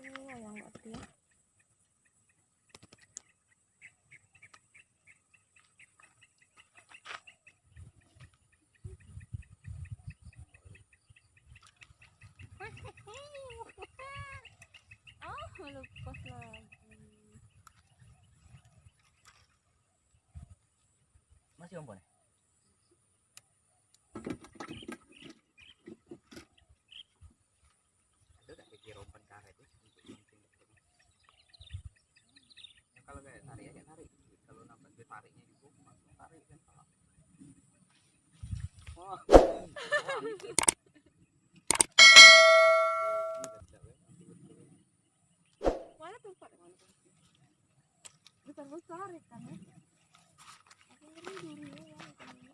yang nggak dia. Oh, lepas lagi. Masih ompon. Ada tak kira umpan karet itu untuk mancing betul. Ya, kalau kayak tarik aja tarik. Kalau nampak dia tariknya itu langsung tarik kan salah. Wah. Mana tempat mana? Besar besar ikan ya. Aku ngeri dulu ya ikan ini.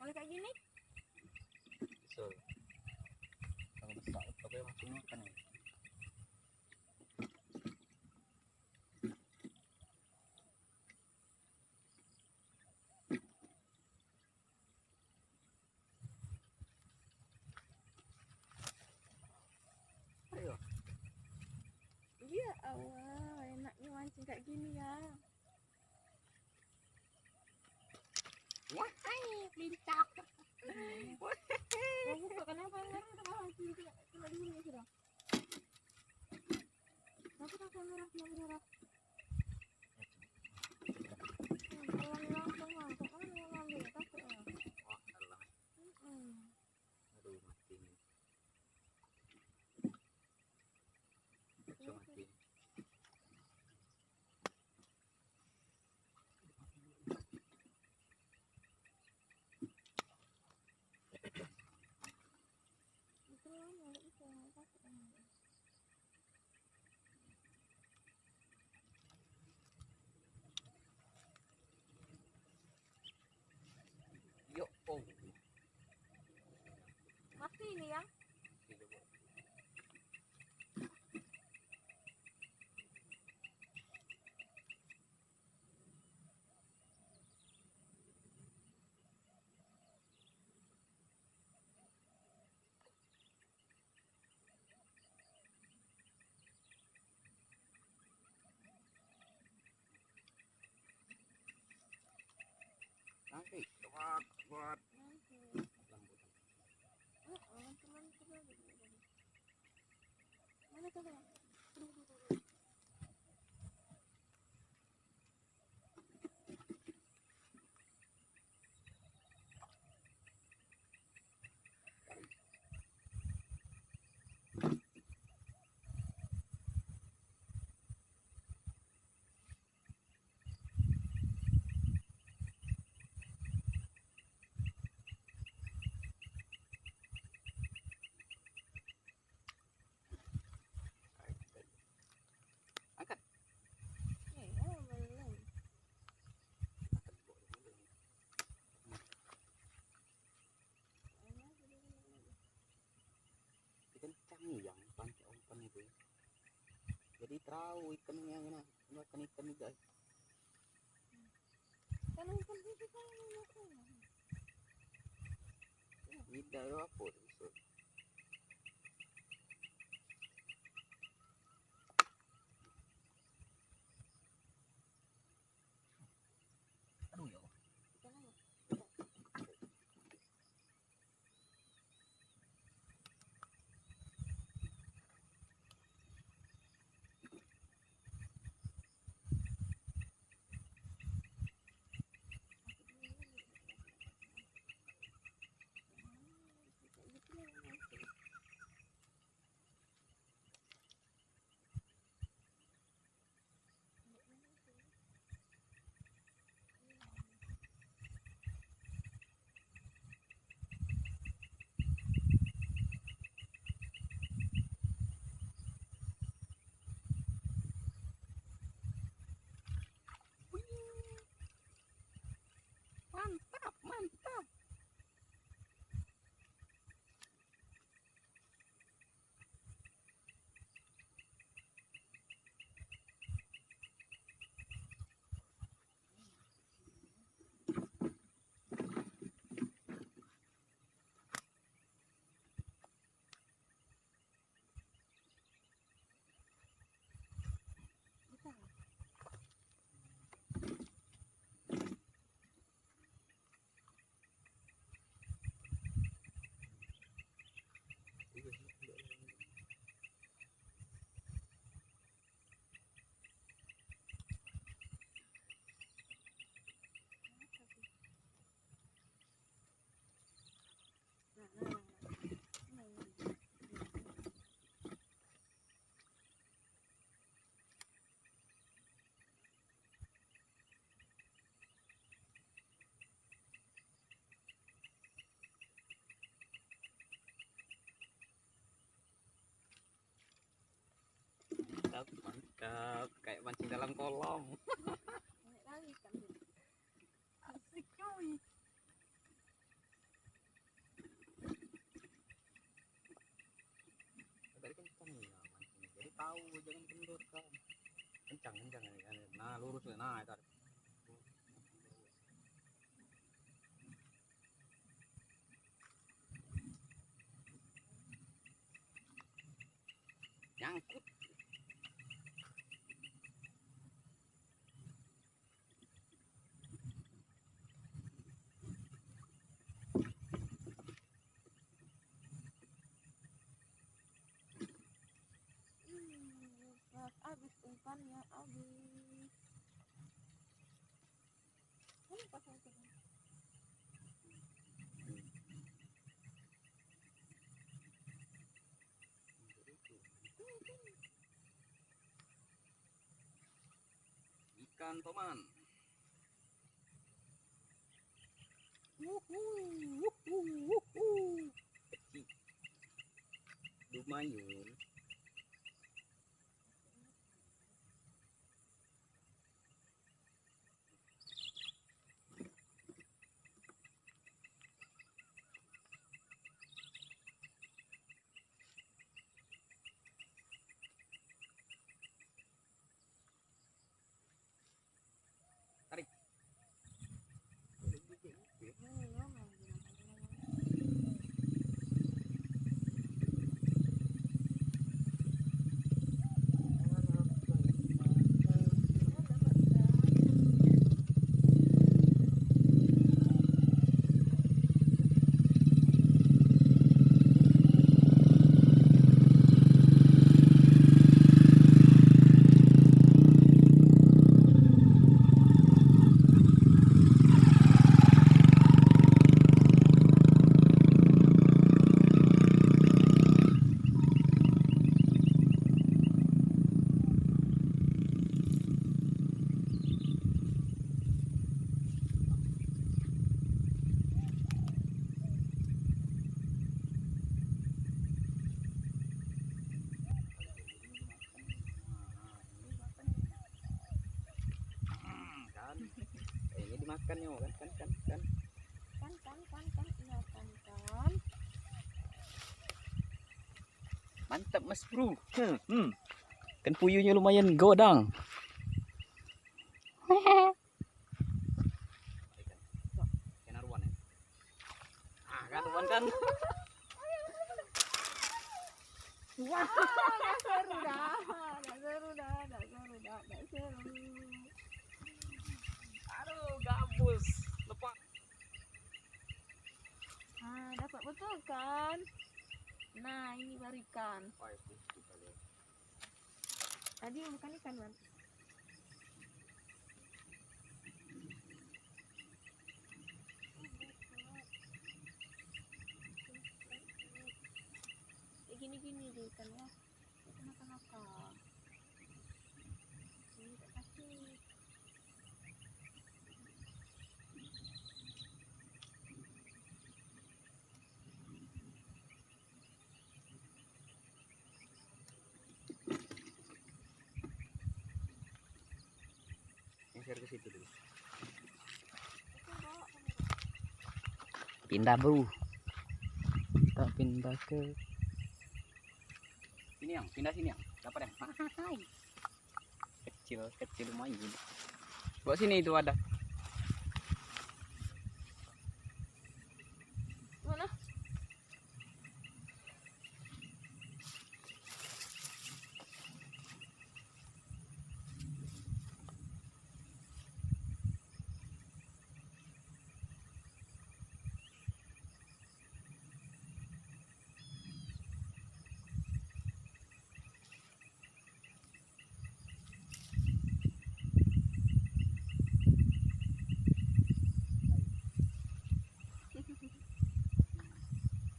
Kalau kayak gini? So, kalau besar tapi langsung makan ya. Ayo. Iya, awal enaknya mancing kayak gini ya. Wahai, lincah. Kamu kenapa mancing cuma di sini sudah? Tapi tak merah merah. Langsung masuk kan ngambil takut ya. Wah, alah. Aduh, mati nih. So, mati. Yo, oh. Mati ini ya. Nanti, buat. Mana coba? Angkat. Belum. Kencang yang pancing umpan itu. Jadi tahu ikannya makan ikan juga. Kan umpan itu kan makan. Tidak apa itu. Aduh ya. Mantap, mantap. Kayak mancing dalam kolong. Naik lagi ikan. Asik kali. Tadi kan kencang ya mancing. Jadi tahu jangan kendor kan. Kencang, kencang. Nah, lurus. Nah, itu. Nyangkut. Abis umpannya abis. Kan pasang terus. Ikan toman. Kecil. Lumayan. Tarik. Ini dimakan ya kan Kan. Iya kan. Mantap mas bro. Kan puyuhnya lumayan godang. Ikan aruan ya. Kan aruan kan. Wah, nggak seru dah. Aduh, gabus. Lepas. Dapat betul kan? Nah, ini baru ikan. Tadi bukan ikan, Bang. Kayak gini-gini deh ikannya. Kenapa-napa. Ini tak kasih. Geser ke situ dulu. Itu bawa kamu. Pindah bro. Kita pindah ke sini yang, pindah sini yang. Dapat yang. Kecil lumayan. Bawa sini itu ada. Mana?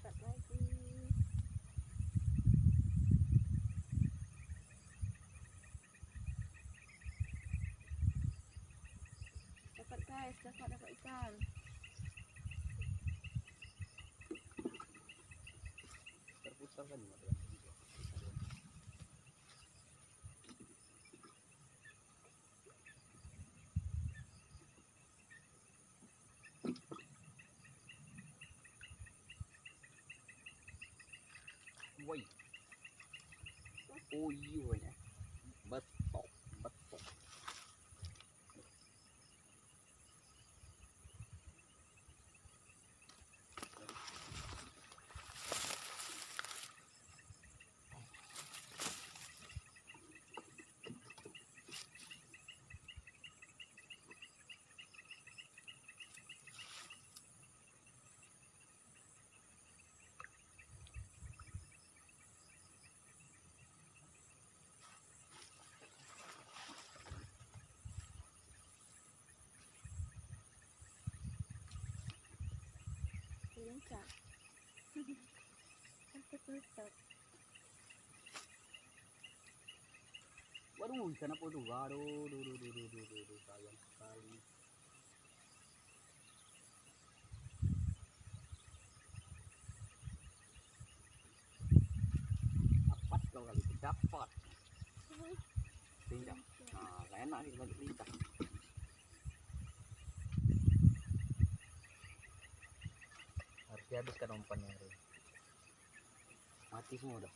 Dapat lagi. Dapat guys, dapat ikan. Terputar kan. Woi. Oh iya ya. Betok, betok. Lincah. Aku tutup. Waduh, ikan apa tuh? Waduh, duh, sayang sekali. Dapat kau kali itu, dapat. Lincah. Nah, enak nih kalau lincah. Harus dihabiskan umpannya hari ini. Mati semua dah.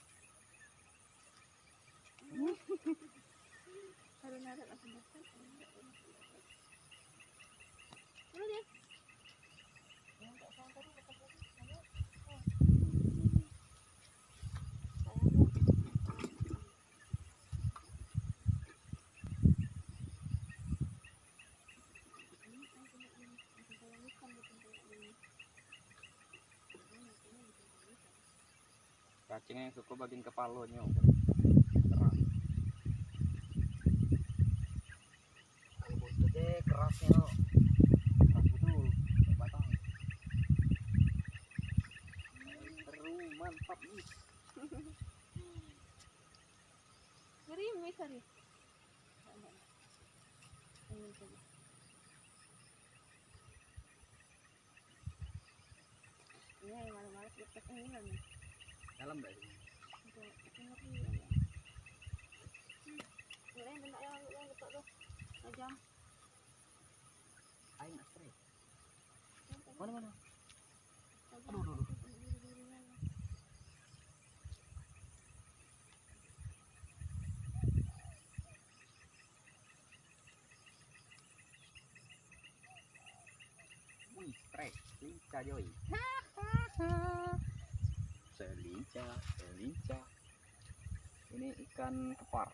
Harus narik langsung dapat. Mana dia? Yang tak sama tadi dapat lagi. Mana? Cacingnya yang suka bagian kepalanya. Kalau buntut deh kerasnya. Keras betul. Batang. Seru, mantap nih. Gerimis hari. Ini coba. Ini yang malas-malas dekat ini kan. Dalam dah ini. Itu ngeri ya. Boleh bentar ya, letak tuh. Tajam. Ayo nak straight. Mana? Tajam. Aduh. Wih, straight. Lincah Joy. Selincah. Ini ikan kepar.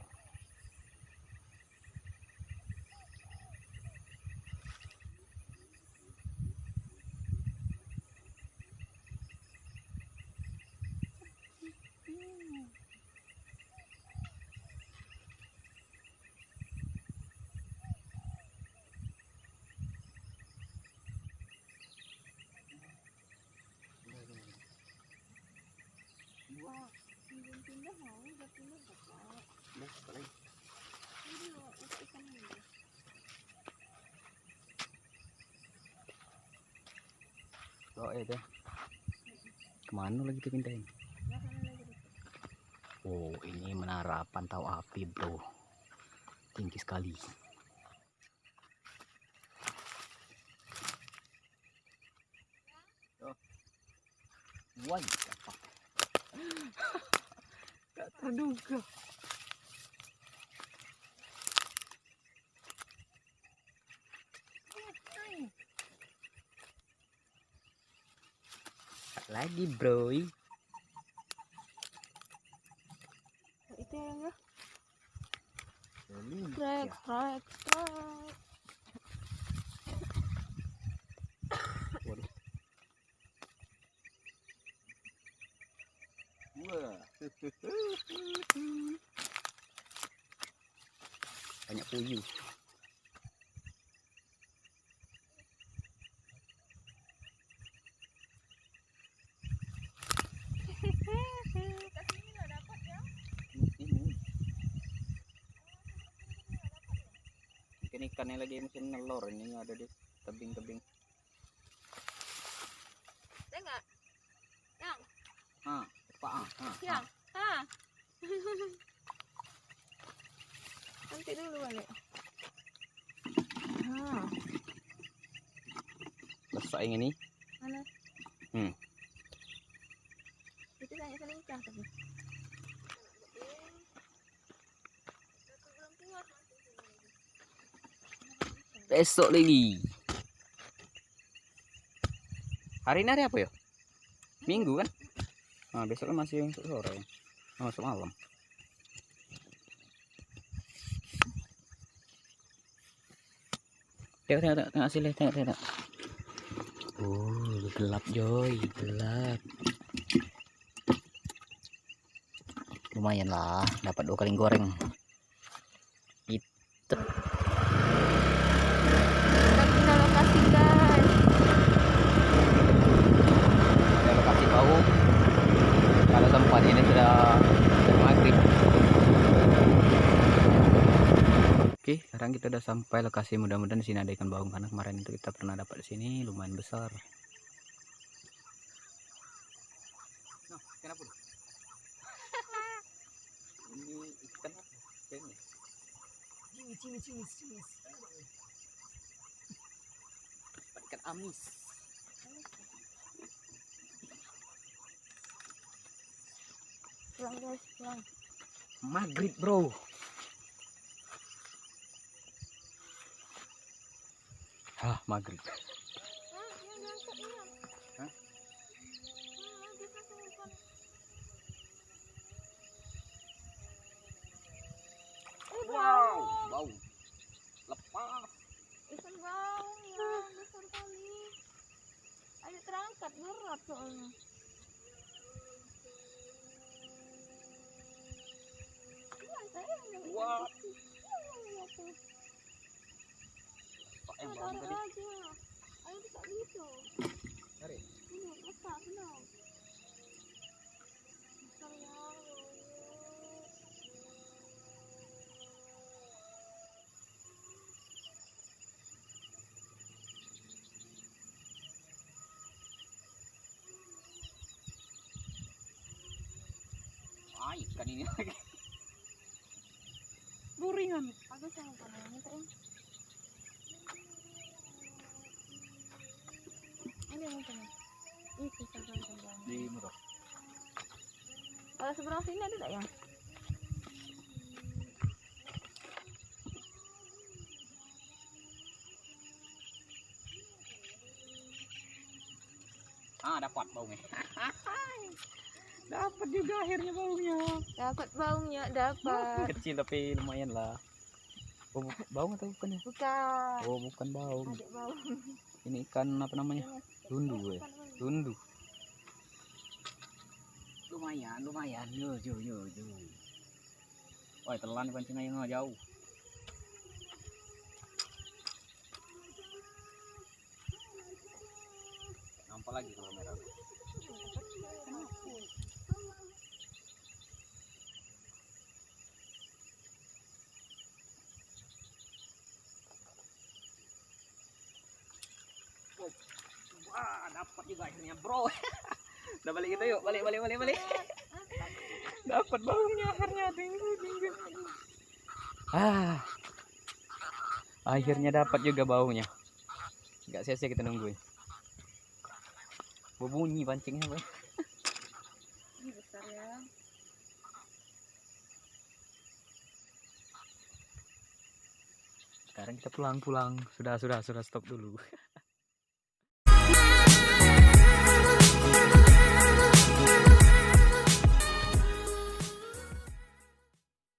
Wah, Pindah mau, udah pindah dapat. udah sekali. Ini loh, untuk ikan ini. Oh deh. Kemana lagi dipindahin? Nggak sana lagi deh. Oh, ini menara pantau api, bro. Tinggi sekali. Oh. Wah, apa? Gak terduga. Lagi, bro. Itu yang enggak? Selincah. Strike. Waduh. Wah. Banyak puyuh. Kasih nggak dapat ya? Ini. Mungkin ikannya lagi musim nelor, ini ada di tebing-tebing. Ada nggak? Yang? Yang. Nanti dulu balik. Besar yang ini. Mana? Hmm. Itu tanya selincah tapi. Besok lagi. Hari ini hari apa ya? Minggu kan? Nah, besok kan masih untuk sore. Oh, masuk malam. Tengok hasilnya, tengok. Oh, gelap Joy, gelap. Lumayan lah, dapat 2 kali goreng. Itu. Kita pindah lokasi guys. Ada lokasi bau. Kalau tempat ini sudah maghrib. Oke, sekarang kita udah sampai lokasi. Mudah-mudahan di sini ada ikan baung karena kemarin itu kita pernah dapat di sini lumayan besar. Nah, kenapa? Ini ikan apa? Kayaknya. Cimis. Ikan amis. Pulang guys, pulang. Maghrib bro. Maghrib. Yang ngangkat ini. Hah? Dia langsung umpan. Wow, bau. Lepas. Ikan baung ya, besar kali. Ayo terangkat, berat soalnya. Wah. Iya, Pak yang tarik bawang tadi. aja. Ayo bisa gitu. Tarik. Ini besar benar. Besar ya. Ikan ini lagi. Buringan. Aku sama panennya tuh. Ini yang mana? Ini bisa kan teman. Di murah. Kalau seberang sini ada tak ya? Dapat baunya. Dapat juga akhirnya baunya. Dapat baungnya, dapat. Kecil tapi lumayan lah. Oh, baung atau bukan ya? Bukan. Oh, bukan baung. Adik baung. Ini ikan apa namanya? Lundu ya. Lundu. Lumayan. Yo. Wah, telan pancingnya yang jauh. Nampak lagi kalau merah. Wah, dapat juga akhirnya, bro. Udah balik kita yuk, balik. Dapat baunya akhirnya. Akhirnya dapat juga baunya. Enggak sia-sia kita nungguin. Bunyi pancingnya, Boy. Ini besar ya. Sekarang kita pulang. Sudah stop dulu.